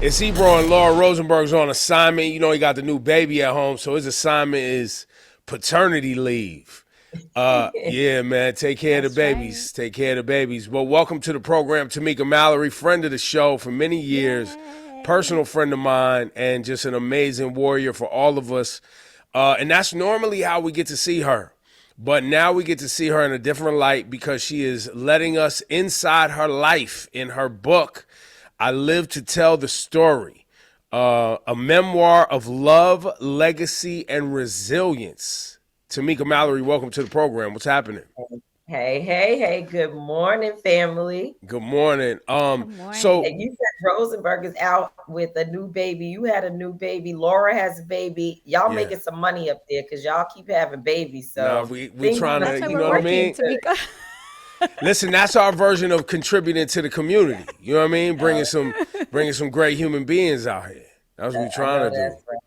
It's Ebro and Laura Rosenberg's on assignment. You know he got the new baby at home, so his assignment is paternity leave. Yeah, man, take care of the That's right. babies. Take care of the babies. Well, welcome to the program, Tamika Mallory, friend of the show for many years, Yay. personal friend of mine, and just an amazing warrior for all of us. And that's normally how we get to see her. But now we get to see her in a different light because she is letting us inside her life in her book. I live to tell the story. A memoir of love, legacy, and resilience. Tamika Mallory, welcome to the program. What's happening? Hey, hey, hey, good morning, family. Good morning. Good So And morning. you said Rosenberg is out with a new baby. You had a new baby. Laura has a baby. Y'all yeah, making some money up there because y'all keep having babies. now So we things No, trying must that's to, why be you we're know what I working working, mean? good. Tamika. Listen, that's our version of contributing to the community. You know what I mean? Bringing some great human beings out here. That's what we're I trying know to do. that's right.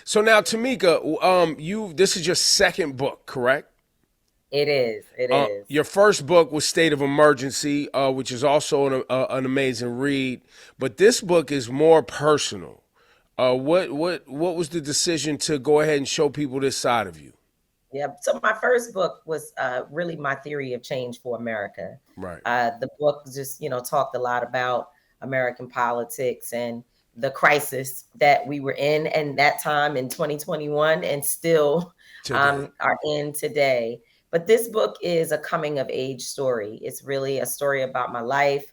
So now, Tamika, you this is your second book, correct? It is. It is. Your first book was State of Emergency, which is also an amazing read. But this book is more personal. What was the decision to go ahead and show people this side of you? Yeah. So my first book was really my theory of change for America. Right. The book just, talked a lot about American politics and the crisis that we were in and that time in 2021 and still Today. are in today. But this book is a coming of age story. It's really a story about my life,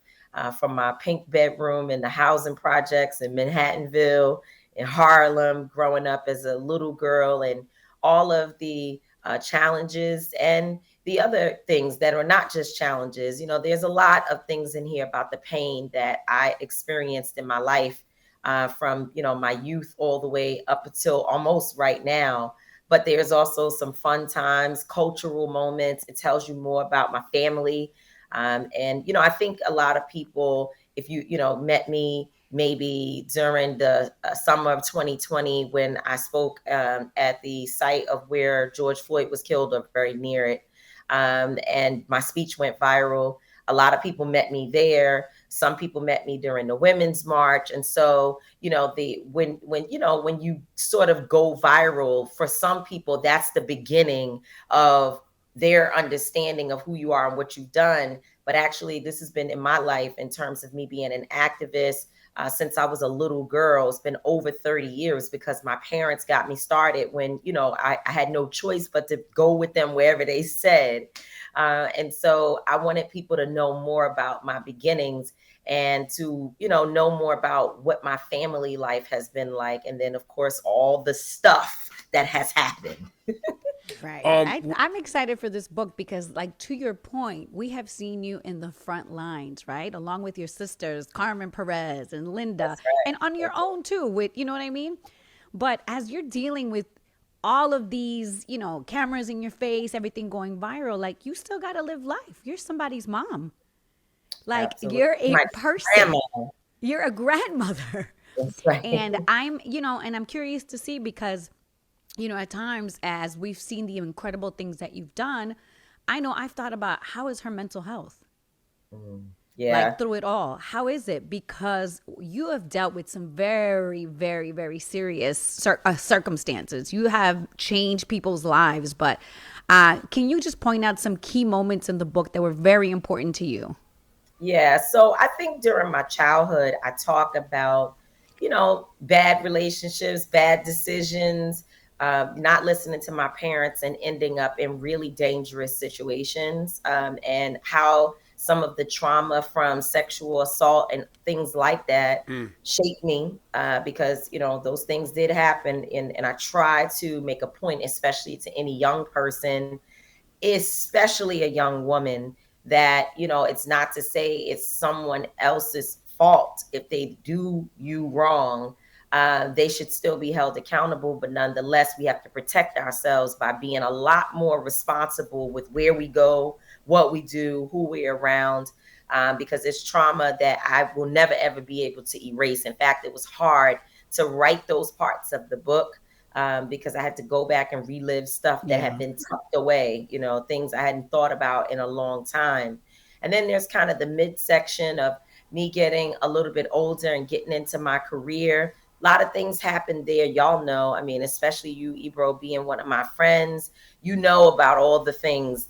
from my pink bedroom in the housing projects in Manhattanville, in Harlem, growing up as a little girl, and all of the challenges and the other things that are not just challenges. There's a lot of things in here about the pain that I experienced in my life, from my youth all the way up until almost right now. But there's also some fun times, cultural moments. It tells you more about my family. And I think a lot of people, if you met me maybe during the summer of 2020 when I spoke at the site of where George Floyd was killed or very near it, and my speech went viral. A lot of people met me there. Some people met me during the Women's March, and so the when you sort of go viral, for some people that's the beginning of their understanding of who you are and what you've done. But actually, this has been in my life in terms of me being an activist, since I was a little girl. It's been over 30 years because my parents got me started when, I had no choice but to go with them wherever they said. And so I wanted people to know more about my beginnings and to, know more about what my family life has been like. And then, of course, all the stuff that has happened. Right. Um, I'm excited for this book because, like, to your point, we have seen you in the front lines, right? Along with your sisters, Carmen Perez and Linda, That's right. and on your That's own too, with, you know what I mean? But as you're dealing with all of these, cameras in your face, everything going viral, like, you still got to live life. You're somebody's mom. Like, absolutely you're a my person, grandma. you're a grandmother. That's right. And I'm curious to see because at times as we've seen the incredible things that you've done, I know I've thought about how is her mental health? Like Yeah. through it all. How is it? Because you have dealt with some very, very, very serious circumstances. You have changed people's lives, but can you just point out some key moments in the book that were very important to you? Yeah, so I think during my childhood, I talk about, bad relationships, bad decisions, not listening to my parents and ending up in really dangerous situations, and how some of the trauma from sexual assault and things like that shaped me, because, those things did happen. And I try to make a point, especially to any young person, especially a young woman, that it's not to say it's someone else's fault if they do you wrong. They should still be held accountable, but nonetheless we have to protect ourselves by being a lot more responsible with where we go, what we do, who we're around, because it's trauma that I will never ever be able to erase. In fact, it was hard to write those parts of the book, because I had to go back and relive stuff that had Yeah. been tucked away, things I hadn't thought about in a long time. And then there's kind of the midsection of me getting a little bit older and getting into my career. A lot of things happened there. Y'all know, I mean, especially you, Ebro, being one of my friends, you know about all the things,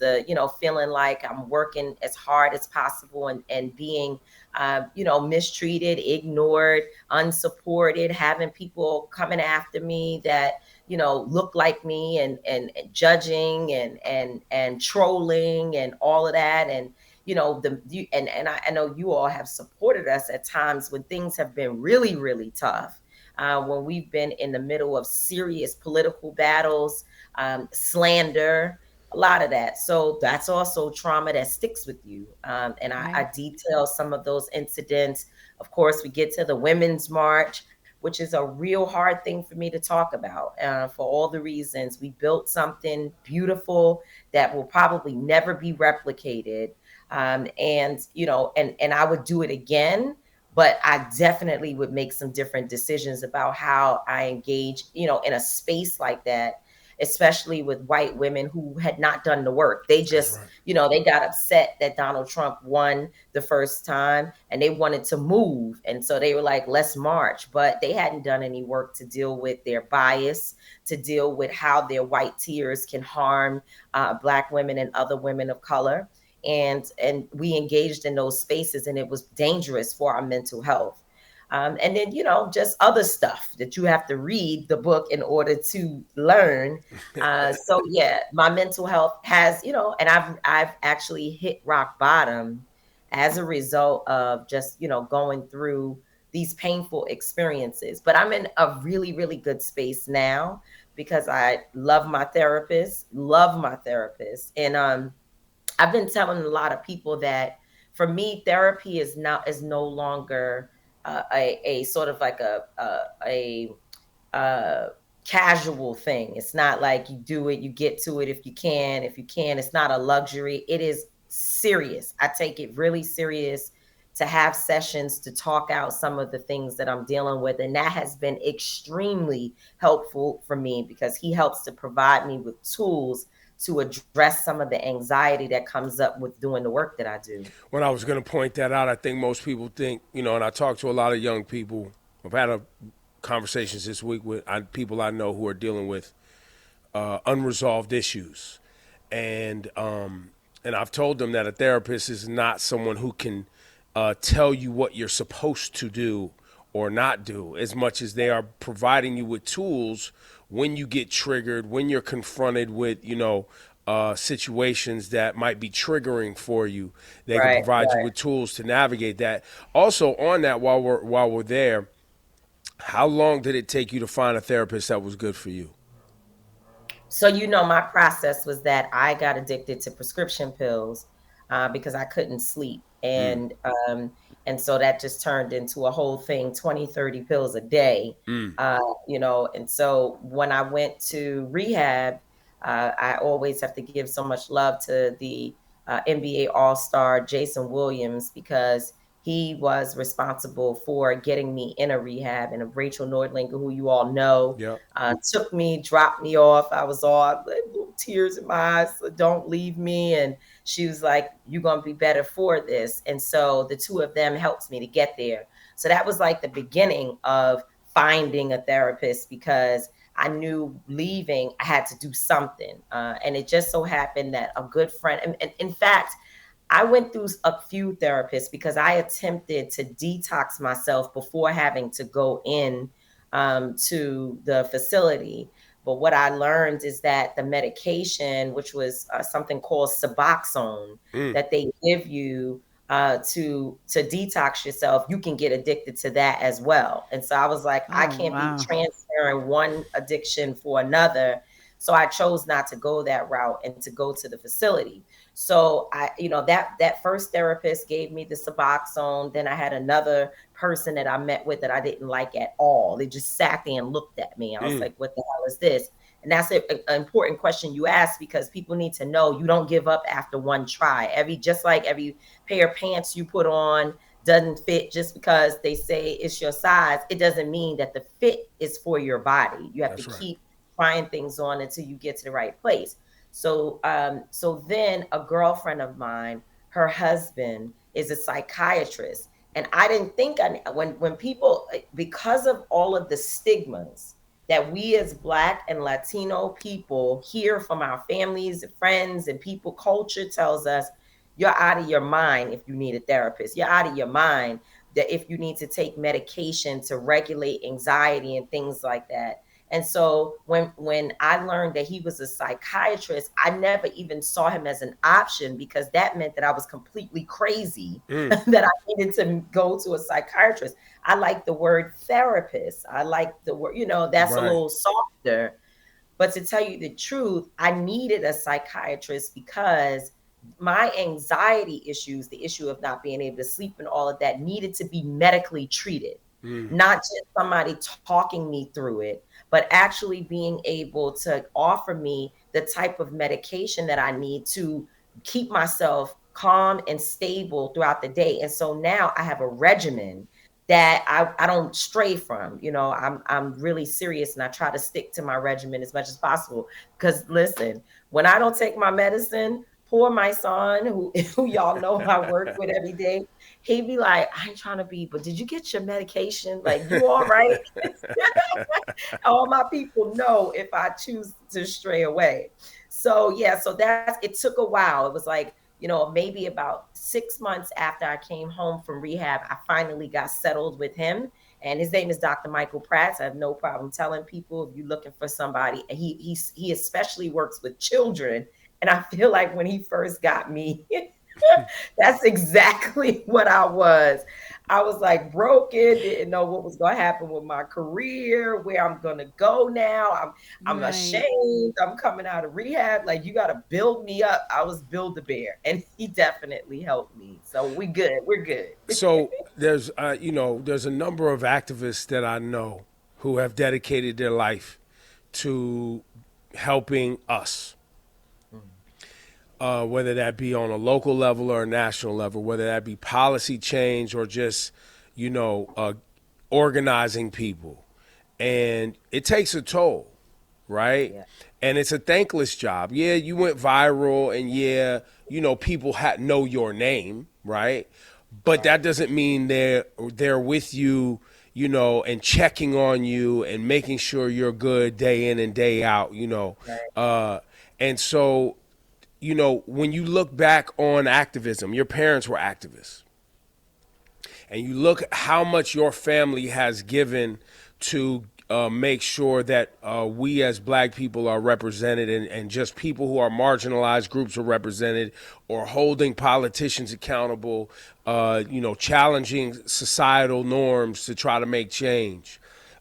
feeling like I'm working as hard as possible and being, mistreated, ignored, unsupported, having people coming after me that, look like me and judging and trolling and all of that. And, I know you all have supported us at times when things have been really, really tough. When we've been in the middle of serious political battles, slander, a lot of that. So that's also trauma that sticks with you. And Right. I detail some of those incidents. Of course, we get to the Women's March, which is a real hard thing for me to talk about for all the reasons. We built something beautiful that will probably never be replicated. And I would do it again, but I definitely would make some different decisions about how I engage, in a space like that, especially with white women who had not done the work. They That's just, right. they got upset that Donald Trump won the first time and they wanted to move. And so they were like, let's march. But they hadn't done any work to deal with their bias, to deal with how their white tears can harm Black women and other women of color. And we engaged in those spaces, and it was dangerous for our mental health. And then, just other stuff that you have to read the book in order to learn. So yeah, my mental health has, and I've actually hit rock bottom as a result of just, going through these painful experiences. But I'm in a really, really good space now because I love my therapist. And I've been telling a lot of people that for me, therapy is no longer a sort of like a casual thing. It's not like you do it, you get to it if you can. If you can, it's not a luxury. It is serious. I take it really serious to have sessions to talk out some of the things that I'm dealing with. And that has been extremely helpful for me because he helps to provide me with tools to address some of the anxiety that comes up with doing the work that I do. When I was going to point that out, I think most people think, and I talk to a lot of young people. I've had conversations this week with people I know who are dealing with unresolved issues, and I've told them that a therapist is not someone who can tell you what you're supposed to do or not do, as much as they are providing you with tools when you get triggered, when you're confronted with, situations that might be triggering for you. They can Right, provide you right. with tools to navigate that. Also, on that, while we're there, how long did it take you to find a therapist that was good for you? So, my process was that I got addicted to prescription pills because I couldn't sleep. And so that just turned into a whole thing, 20, 30 pills a day. And so when I went to rehab, I always have to give so much love to the NBA All-Star Jason Williams because he was responsible for getting me in a rehab. And Rachel Nordlinger, who you all know, Yep. took me, dropped me off. I was all little tears in my eyes. So don't leave me. And she was like, "You're going to be better for this." And so the two of them helped me to get there. So that was like the beginning of finding a therapist because I knew leaving, I had to do something. And it just so happened that a good friend, and in fact, I went through a few therapists because I attempted to detox myself before having to go in to the facility. But what I learned is that the medication, which was something called Suboxone, Mm. that they give you to detox yourself, you can get addicted to that as well. And so I was like, I Oh, can't be wow. transferring one addiction for another. So I chose not to go that route and to go to the facility. So that first therapist gave me the Suboxone. Then I had another person that I met with that I didn't like at all. They just sat there and looked at me. I was Mm. like, what the hell is this? And that's an important question you ask because people need to know you don't give up after one try. Just like every pair of pants you put on doesn't fit just because they say it's your size, it doesn't mean that the fit is for your body. You have to That's right. keep trying things on until you get to the right place. So then a girlfriend of mine, her husband is a psychiatrist. And I didn't think when people, because of all of the stigmas that we as Black and Latino people hear from our families and friends and people, culture tells us you're out of your mind if you need a therapist. You're out of your mind that if you need to take medication to regulate anxiety and things like that. And so when I learned that he was a psychiatrist, I never even saw him as an option because that meant that I was completely crazy Mm, that I needed to go to a psychiatrist. I like the word therapist. I like the word, that's a right. little softer. But to tell you the truth, I needed a psychiatrist because my anxiety issues, the issue of not being able to sleep and all of that, needed to be medically treated. Mm, Not just somebody talking me through it, but actually being able to offer me the type of medication that I need to keep myself calm and stable throughout the day. And so now I have a regimen that I don't stray from. I'm really serious and I try to stick to my regimen as much as possible. Because listen, when I don't take my medicine, poor my son, who y'all know I work with every day, he'd be like, I ain't trying to be, but did you get your medication? Like, you all right? All my people know if I choose to stray away. So yeah, so it took a while. It was like, maybe about 6 months after I came home from rehab, I finally got settled with him. And his name is Dr. Michael Pratt. I have no problem telling people if you're looking for somebody. And he especially works with children. And I feel like when he first got me, that's exactly what I was. I was like broken, didn't know what was going to happen with my career, where I'm going to go now. I'm Right. ashamed. I'm coming out of rehab. Like, you got to build me up. I was build a bear, and he definitely helped me. So we good. We're good. So there's a number of activists that I know who have dedicated their life to helping us, whether that be on a local level or a national level, whether that be policy change or just, organizing people. And it takes a toll, right? Yeah. And it's a thankless job. Yeah, you went viral, and yeah, people know your name, right? But Right. that doesn't mean they're with you, and checking on you and making sure you're good day in and day out, Right. and so, when you look back on activism, your parents were activists, and you look how much your family has given to make sure that we as Black people are represented, and just people who are marginalized groups are represented, or holding politicians accountable, challenging societal norms to try to make change.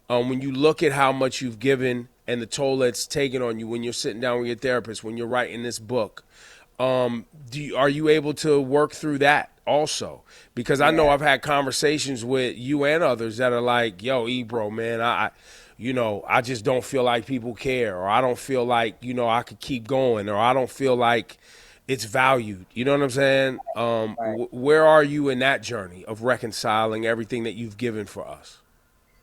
When you look at how much you've given and the toll that's taken on you when you're sitting down with your therapist, when you're writing this book, are you able to work through that also? Because I know Yeah. I've had conversations with you and others that are like, "Yo, Ebro, man, I just don't feel like people care, or I don't feel like I could keep going, or I don't feel like it's valued." You know what I'm saying? Right. Where are you in that journey of reconciling everything that you've given for us?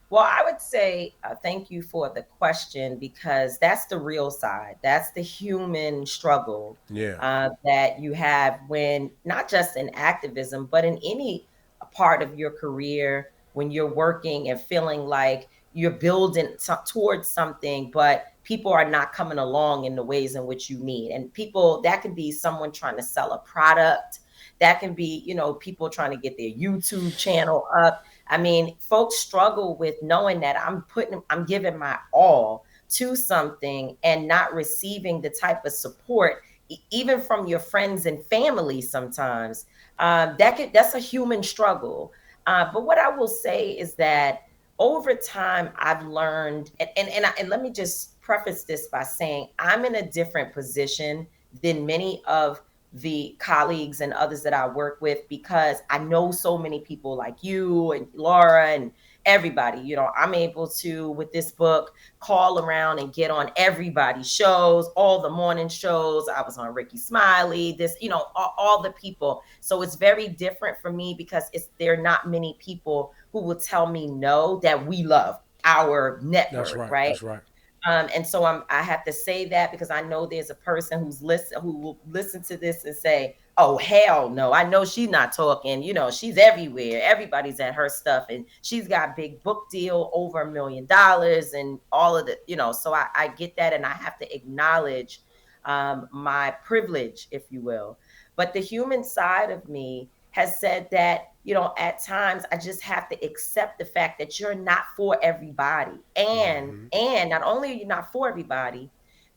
Well, I would say thank you for the question because that's the real side. That's the human struggle Yeah. that you have when not just in activism, but in any part of your career when you're working and feeling like you're building towards something, but people are not coming along in the ways in which you need. And people, that can be someone trying to sell a product. That can be, people trying to get their YouTube channel up. I mean, folks struggle with knowing that I'm giving my all to something and not receiving the type of support, even from your friends and family. Sometimes that's a human struggle. But what I will say is that over time, I've learned, and let me just preface this by saying I'm in a different position than many of the colleagues and others that I work with because I know so many people like you and Laura and everybody. I'm able to, with this book, call around and get on everybody's shows, all the morning shows. I was on Ricky Smiley, all the people. So it's very different for me because there are not many people who will tell me no that we love our That's network, right. right? That's right. And so I have to say that because I know there's a person who will listen to this and say, Oh, hell no. I know she's not talking. She's everywhere. Everybody's at her stuff. And she's got big book deal over $1 million and all of so I get that. And I have to acknowledge my privilege, if you will. But the human side of me has said that, at times I just have to accept the fact that you're not for everybody. And not only are you not for everybody,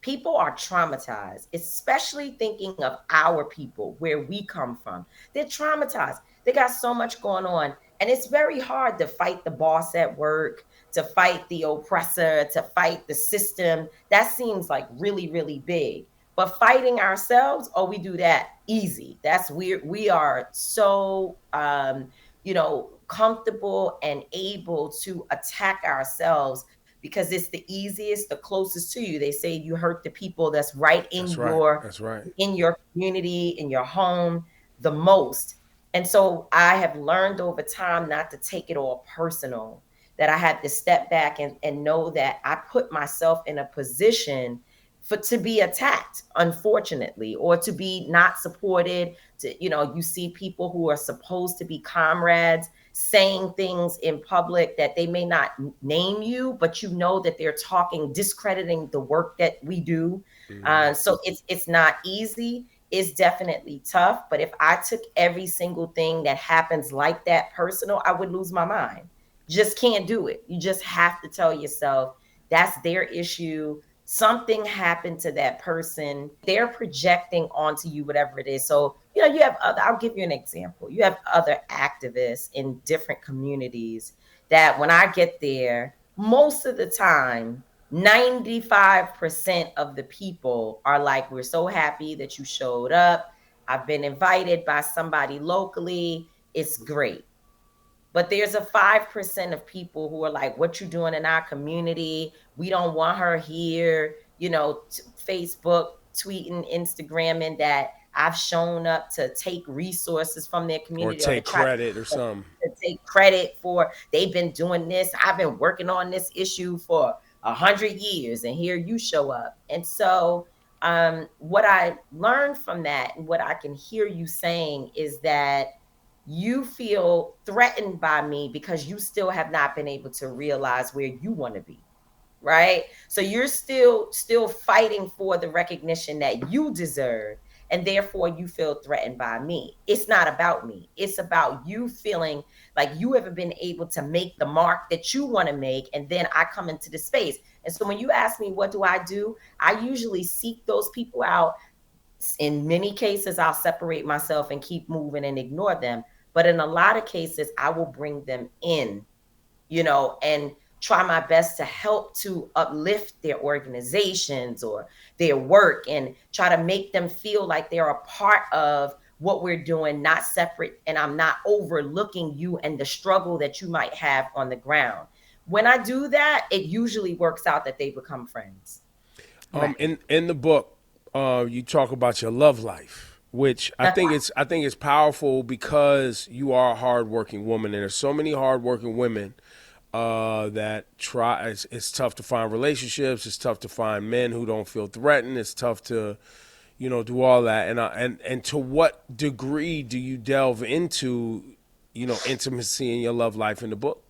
people are traumatized, especially thinking of our people where we come from. They're traumatized. They got so much going on. And it's very hard to fight the boss at work, to fight the oppressor, to fight the system. That seems like really, really big. But fighting ourselves, oh, we do that easy. That's weird. We are so, comfortable and able to attack ourselves because it's the easiest, the closest to you. They say you hurt the people that's right in That's right. your That's right. in your community, in your home, the most. And so I have learned over time not to take it all personal, that I had to step back and know that I put myself in a position to be attacked, unfortunately, or to be not supported. You see people who are supposed to be comrades saying things in public that they may not name you, but that they're talking, discrediting the work that we do. So it's not easy. It's definitely tough. But if I took every single thing that happens like that personal, I would lose my mind. Just can't do it. You just have to tell yourself that's their issue. Something happened to that person. They're projecting onto you whatever it is. So, you have I'll give you an example. You have other activists in different communities that when I get there, most of the time, 95% of the people are like, we're so happy that you showed up. I've been invited by somebody locally. It's great. But there's a 5% of people who are like, what you doing in our community? We don't want her here. Facebook, tweeting, Instagramming that I've shown up to take resources from their Or community or to take try credit or something. to take credit for they've been doing this. I've been working on this issue for 100 years, and here you show up. And so what I learned from that and what I can hear you saying is that you feel threatened by me because you still have not been able to realize where you want to be, right? So you're still fighting for the recognition that you deserve, and therefore you feel threatened by me. It's not about me. It's about you feeling like you haven't been able to make the mark that you want to make, and then I come into the space. And so when you ask me what do, I usually seek those people out. In many cases, I'll separate myself and keep moving and ignore them. But in a lot of cases, I will bring them in, and try my best to help to uplift their organizations or their work and try to make them feel like they're a part of what we're doing, not separate. And I'm not overlooking you and the struggle that you might have on the ground. When I do that, it usually works out that they become friends. Right. In the book, you talk about your love life, which I think it's powerful because you are a hardworking woman, and there's so many hardworking women that try. It's tough to find relationships. It's tough to find men who don't feel threatened. It's tough to, do all that. And to what degree do you delve into, intimacy in your love life in the book?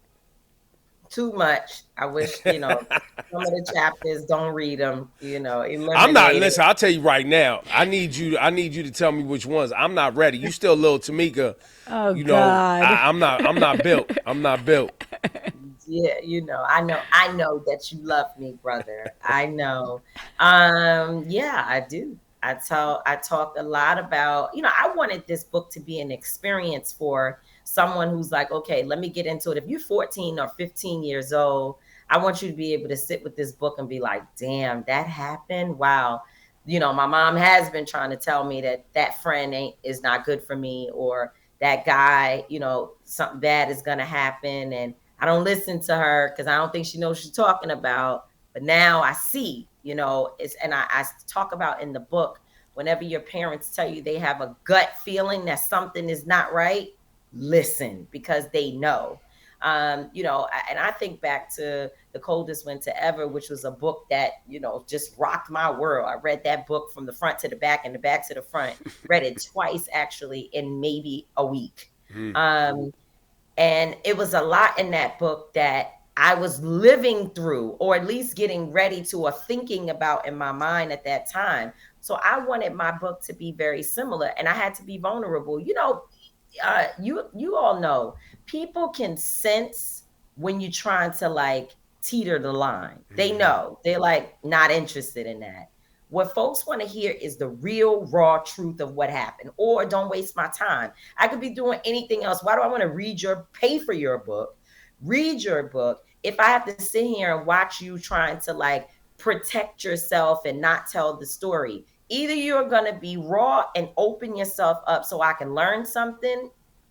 Too much. I wish, some of the chapters don't read them, I'm not. eliminate it. Listen, I'll tell you right now. I need you to tell me which ones. I'm not ready. You still little Tamika. Oh God. I'm not built. I'm not built. Yeah, I know that you love me, brother. I know. Yeah, I do. I talk a lot about, I wanted this book to be an experience for someone who's like, okay, let me get into it. If you're 14 or 15 years old, I want you to be able to sit with this book and be like, damn, that happened. Wow. My mom has been trying to tell me that that friend is not good for me, or that guy, something bad is going to happen. And I don't listen to her because I don't think she knows what she's talking about. But now I see, and I talk about in the book, whenever your parents tell you they have a gut feeling that something is not right, listen, because they know. And I think back to The Coldest Winter Ever, which was a book that, just rocked my world. I read that book from the front to the back and the back to the front, read it twice actually in maybe a week. Um, and it was a lot in that book that I was living through, or at least getting ready to, or thinking about in my mind at that time. So I wanted my book to be very similar, and I had to be vulnerable. You all know, people can sense when you're trying to like teeter the line. They know, they're like not interested in that. What folks want to hear is the real raw truth of what happened, or don't waste my time. I could be doing anything else. Why do I want to pay for your book, read your book, if I have to sit here and watch you trying to like protect yourself and not tell the story? Either you're going to be raw and open yourself up so I can learn something,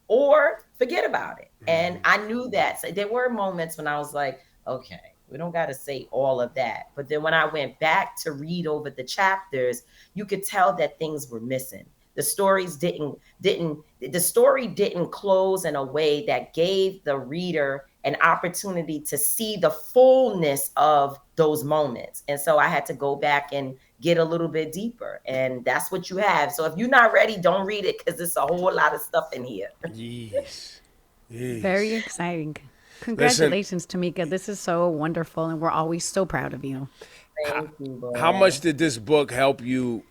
or forget about it. And I knew that. So there were moments when I was like, okay, we don't got to say all of that. But then when I went back to read over the chapters, you could tell that things were missing. The stories the story didn't close in a way that gave the reader an opportunity to see the fullness of those moments. And so I had to go back and get a little bit deeper. And that's what you have. So if you're not ready, don't read it, because there's a whole lot of stuff in here. Yes. Very Yes. exciting. Listen, Congratulations, Tamika. This is so wonderful, and we're always so proud of you. Thank you, how much boy. did this book help you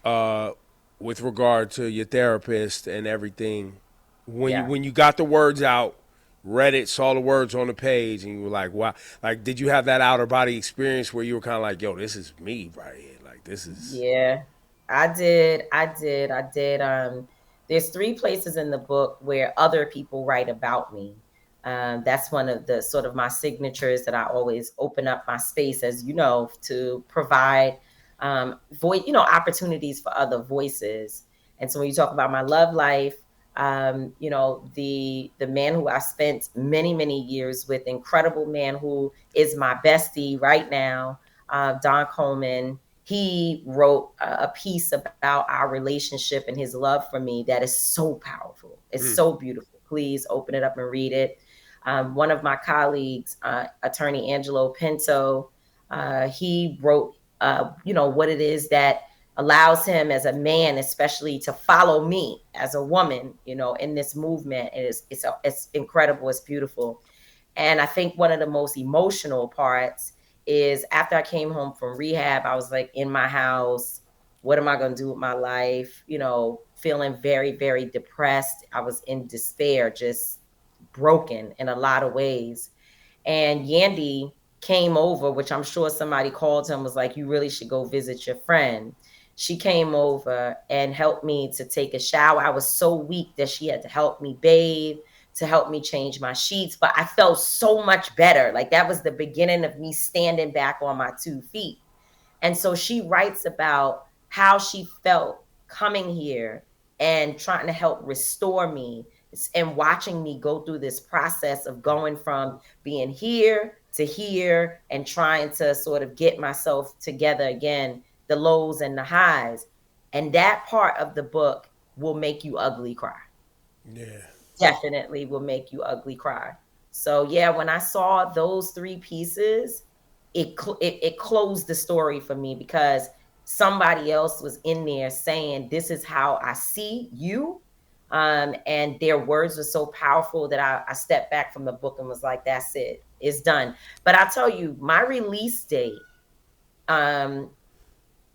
with regard to your therapist and everything? When you Yeah. when you got the words out, read it, saw the words on the page, and you were like, "Wow!" Like, did you have that outer body experience where you were kind of like, "Yo, this is me right here. Like, this is." Yeah, I did. I did. There's three places in the book where other people write about me. That's one of the sort of my signatures, that I always open up my space, as you know, to provide voice, opportunities for other voices. And so when you talk about my love life, the man who I spent many, many years with, incredible man who is my bestie right now, Don Coleman. He wrote a piece about our relationship and his love for me that is so powerful. It's so beautiful. Please open it up and read it. One of my colleagues, attorney Angelo Pinto, he wrote, what it is that allows him as a man, especially, to follow me as a woman, in this movement. And it's incredible. It's beautiful. And I think one of the most emotional parts is, after I came home from rehab, I was like in my house. What am I going to do with my life? Feeling very, very depressed. I was in despair, just broken in a lot of ways. And Yandy came over, which I'm sure somebody called him, was like, you really should go visit your friend. She came over and helped me to take a shower. I was so weak that she had to help me bathe, to help me change my sheets, but I felt so much better. Like, that was the beginning of me standing back on my 2 feet. And so she writes about how she felt coming here and trying to help restore me, and watching me go through this process of going from being here and trying to sort of get myself together again, the lows and the highs. And that part of the book will make you ugly cry. Yeah. Definitely will make you ugly cry. So yeah, when I saw those three pieces, it closed the story for me, because somebody else was in there saying, this is how I see you. And their words were so powerful that I stepped back from the book and was like, that's it, it's done. But I'll tell you, my release date um,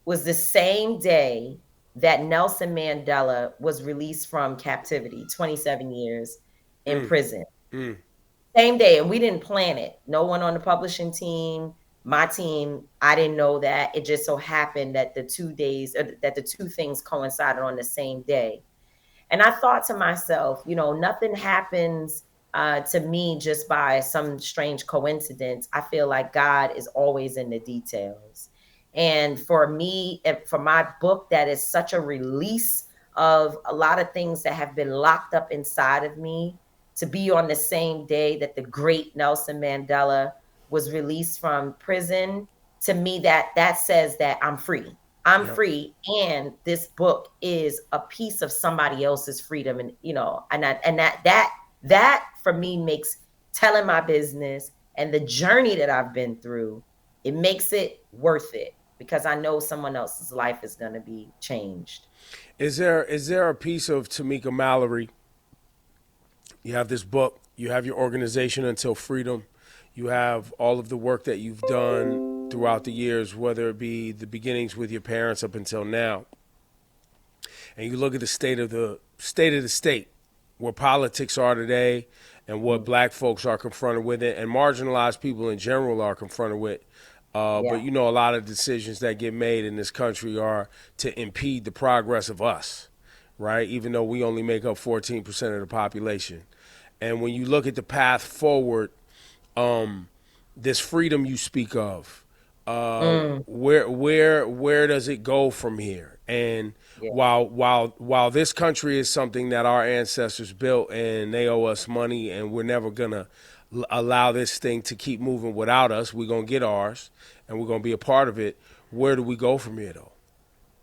was the same day that Nelson Mandela was released from captivity, 27 years in prison. Same day, and we didn't plan it. No one on the publishing team, my team, I didn't know that. It just so happened that the two things coincided on the same day. And I thought to myself, nothing happens to me just by some strange coincidence. I feel like God is always in the details. And for me, and for my book, that is such a release of a lot of things that have been locked up inside of me, to be on the same day that the great Nelson Mandela was released from prison. To me, that says that I'm free. I'm Yep. free, and this book is a piece of somebody else's freedom. And and that for me makes telling my business, and the journey that I've been through, it makes it worth it because I know someone else's life is going to be changed. Is there a piece of Tamika Mallory? You have this book, you have your organization Until Freedom, you have all of the work that you've done throughout the years, whether it be the beginnings with your parents up until now, and you look at the state, where politics are today, and what Mm. black folks are confronted with it, and marginalized people in general are confronted with. But Yeah. you know, a lot of decisions that get made in this country are to impede the progress of us, right? Even though we only make up 14% of the population. And when you look at the path forward, this freedom you speak of, Mm. where does it go from here? And Yeah. while this country is something that our ancestors built and they owe us money, and we're never gonna allow this thing to keep moving without us. We're gonna get ours, and we're gonna be a part of it. Where do we go from here, though?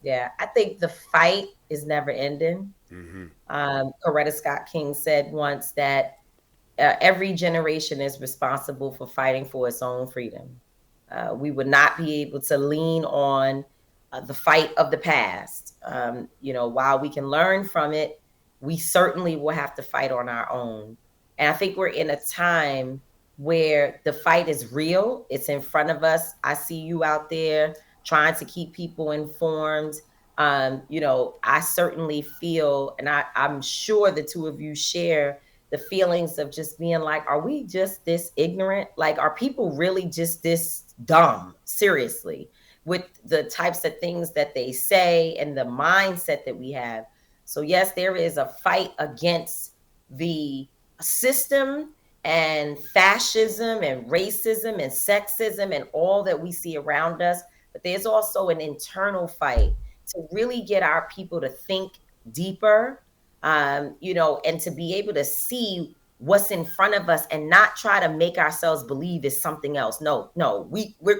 Yeah. I think the fight is never ending. Coretta Scott King said once that every generation is responsible for fighting for its own freedom. We would not be able to lean on the fight of the past. While we can learn from it, we certainly will have to fight on our own. And I think we're in a time where the fight is real. It's in front of us. I see you out there trying to keep people informed. I certainly feel, and I'm sure the two of you share the feelings of just being like, are we just this ignorant? Like, are people really just this dumb? Seriously, with the types of things that they say and the mindset that we have. So, yes, there is a fight against the system and fascism and racism and sexism and all that we see around us. But there's also an internal fight to really get our people to think deeper, and to be able to see what's in front of us and not try to make ourselves believe it's something else. No, no,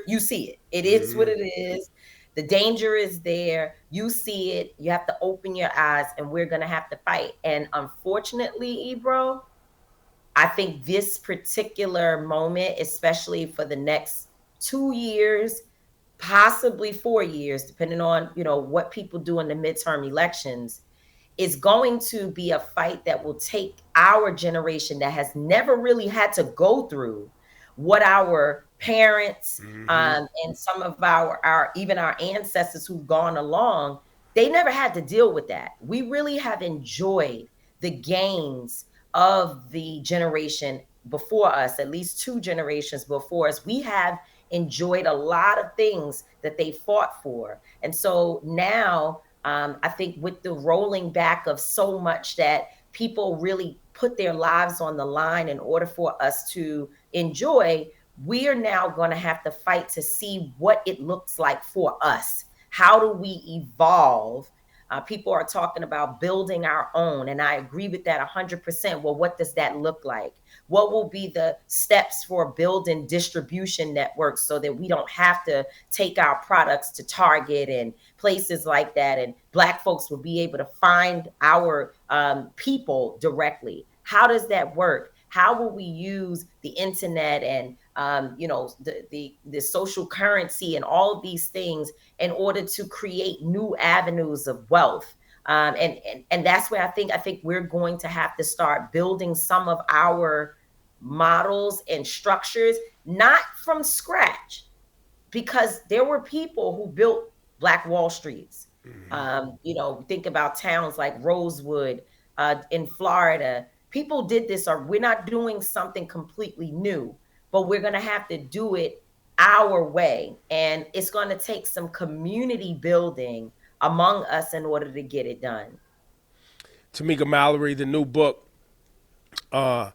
you see it. It is what it is. The danger is there. You see it. You have to open your eyes, and we're gonna have to fight. And unfortunately, Ebro, I think this particular moment, especially for the next 2 years, possibly 4 years, depending on what people do in the midterm elections, is going to be a fight that will take our generation that has never really had to go through what our parents, and some of our even our ancestors who've gone along, they never had to deal with that. We really have enjoyed the gains of the generation before us, at least two generations before us. We have enjoyed a lot of things that they fought for. And so now, I think with the rolling back of so much that people really put their lives on the line in order for us to enjoy, we are now going to have to fight to see what it looks like for us. How do we evolve? People are talking about building our own, and I agree with that 100%. Well, what does that look like? What will be the steps for building distribution networks so that we don't have to take our products to Target and places like that, and Black folks will be able to find our people directly? How does that work? How will we use the internet and the social currency and all of these things in order to create new avenues of wealth? And that's where I think we're going to have to start building some of our models and structures, not from scratch, because there were people who built Black Wall Streets. Think about towns like Rosewood in Florida. People did this, or we're not doing something completely new, but we're going to have to do it our way. And it's going to take some community building among us in order to get it done. Tamika Mallory, the new book. I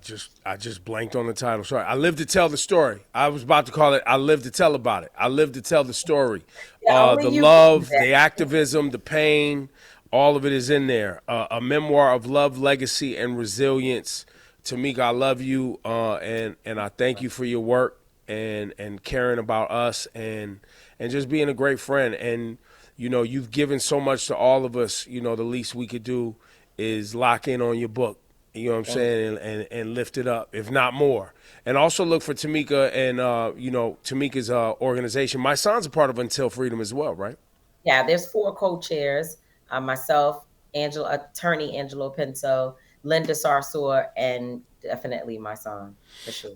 just blanked on the title. Sorry. I live to tell the story. I was about to call it I live to tell about it. I live to tell the story. Yeah, only The you can do love, that. the activism, the pain, all of it is in there. A memoir of love, legacy, and resilience. Tamika, I love you, and I thank you for your work and caring about us and just being a great friend. And you've given so much to all of us. The least we could do is lock in on your book You know what I'm Thank you. saying, and lift it up, if not more. And also look for Tamika and Tamika's organization. My son's a part of Until Freedom as well, right? Yeah, there's four co-chairs: myself, attorney Angelo Pinto, Linda Sarsour, and definitely my son for sure.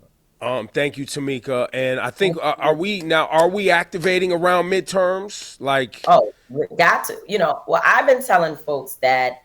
Thank you, Tamika. And I think Thank you. are we activating around midterms? Like, Oh, we got to. Well, I've been telling folks that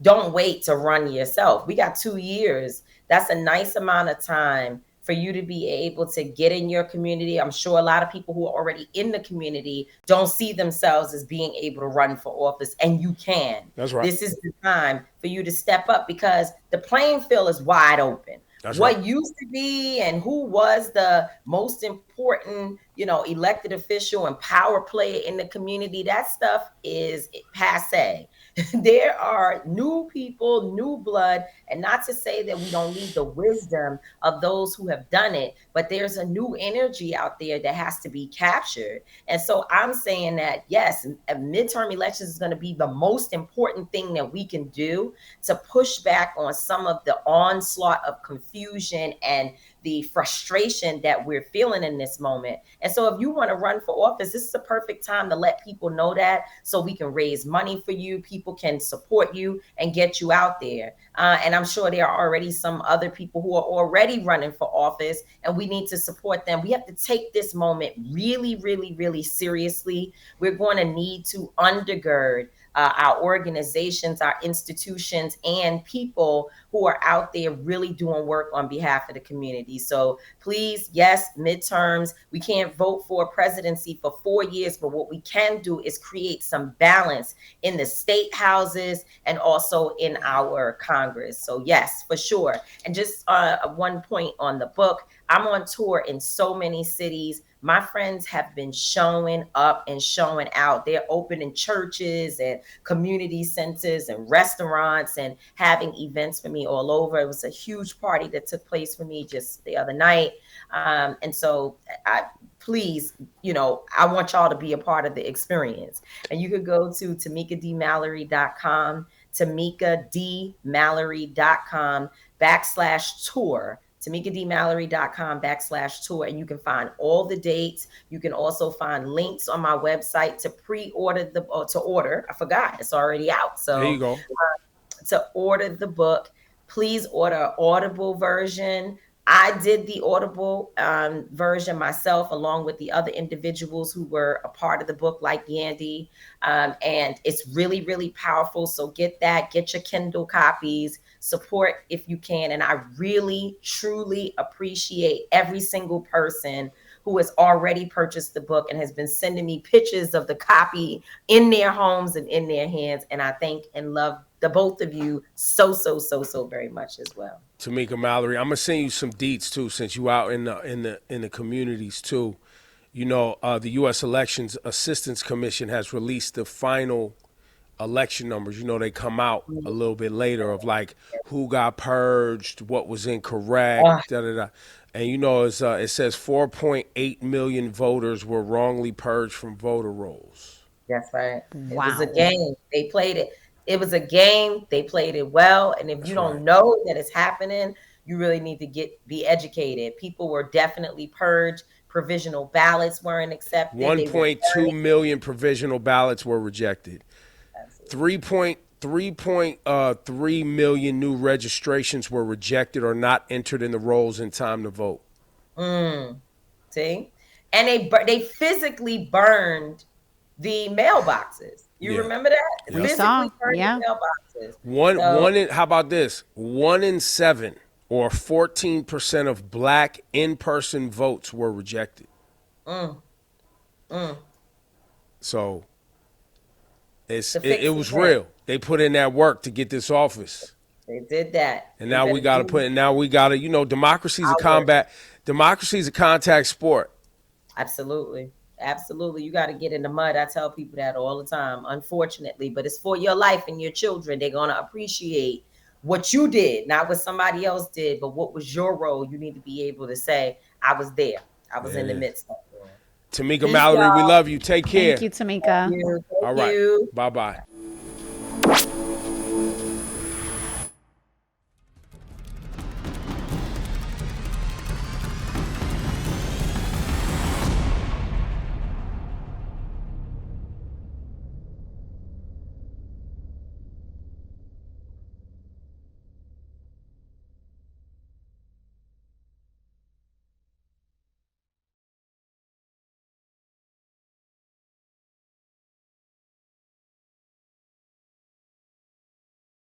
don't wait to run yourself. We got 2 years. That's a nice amount of time for you to be able to get in your community. I'm sure a lot of people who are already in the community don't see themselves as being able to run for office, and you can. that's right. This is the time for you to step up because the playing field is wide open. That's right. What used to be and who was the most important, elected official and power player in the community, that stuff is passe. There are new people, new blood, and not to say that we don't need the wisdom of those who have done it, but there's a new energy out there that has to be captured. And so I'm saying that, yes, midterm elections is going to be the most important thing that we can do to push back on some of the onslaught of confusion and the frustration that we're feeling in this moment. And so if you want to run for office, this is a perfect time to let people know that so we can raise money for you. People can support you and get you out there. And I'm sure there are already some other people who are already running for office, and we need to support them. We have to take this moment really, really, really seriously. We're going to need to undergird our organizations, our institutions, and people who are out there really doing work on behalf of the community. So please, yes, midterms. We can't vote for a presidency for 4 years, but what we can do is create some balance in the state houses and also in our Congress. So yes, for sure. And just one point on the book, I'm on tour in so many cities. My friends have been showing up and showing out. They're opening churches and community centers and restaurants and having events for me all over. It was a huge party that took place for me just the other night. And so please, I want y'all to be a part of the experience. And you could go to tamikadmallory.com, tamikadmallory.com/tour. tamikadmallory.com/tour, and you can find all the dates. You can also find links on my website to pre-order to order. I forgot, it's already out. So There you go. to order the book, please order an Audible version. I did the Audible version myself, along with the other individuals who were a part of the book, like Yandy. And it's really, really powerful. So get your Kindle copies, support if you can. And I really, truly appreciate every single person who has already purchased the book and has been sending me pictures of the copy in their homes and in their hands. And I thank and love the both of you so very much as well. Tamika Mallory, I'm gonna send you some deets too, since you out in the communities too. The U.S. Elections Assistance Commission has released the final election numbers. They come out a little bit later of like who got purged, what was incorrect, da da da. And it says 4.8 million voters were wrongly purged from voter rolls. That's right. It was a Wow. game. They played it. It was a game. They played it well. And if you That's don't right. know that it's happening, you really need to be educated. People were definitely purged. Provisional ballots weren't accepted. They were 1.2 million provisional ballots were rejected. absolutely. 3.3 million new registrations were rejected or not entered in the rolls in time to vote. See, and they physically burned the mailboxes. You Yeah. remember that? We Yep. saw. Physically burned Yeah. the mailboxes. One So one in, how about this? 1 in 7 or 14% of black in-person votes were rejected. mm, mm, So to it fix it, was real. They put in that work to get this office. they did that. And They now we better gotta do democracy's a our work. democracy's a contact sport. Absolutely. Absolutely. You got to get in the mud. I tell people that all the time, unfortunately, but it's for your life and your children. They're going to appreciate what you did, not what somebody else did, but what was your role. You need to be able to say, I was there. I was in the Yeah. midst of it. Tamika Peace, Mallory, we y'all. love you. Take care. Thank you, Tamika. Thank All right. you. Bye-bye.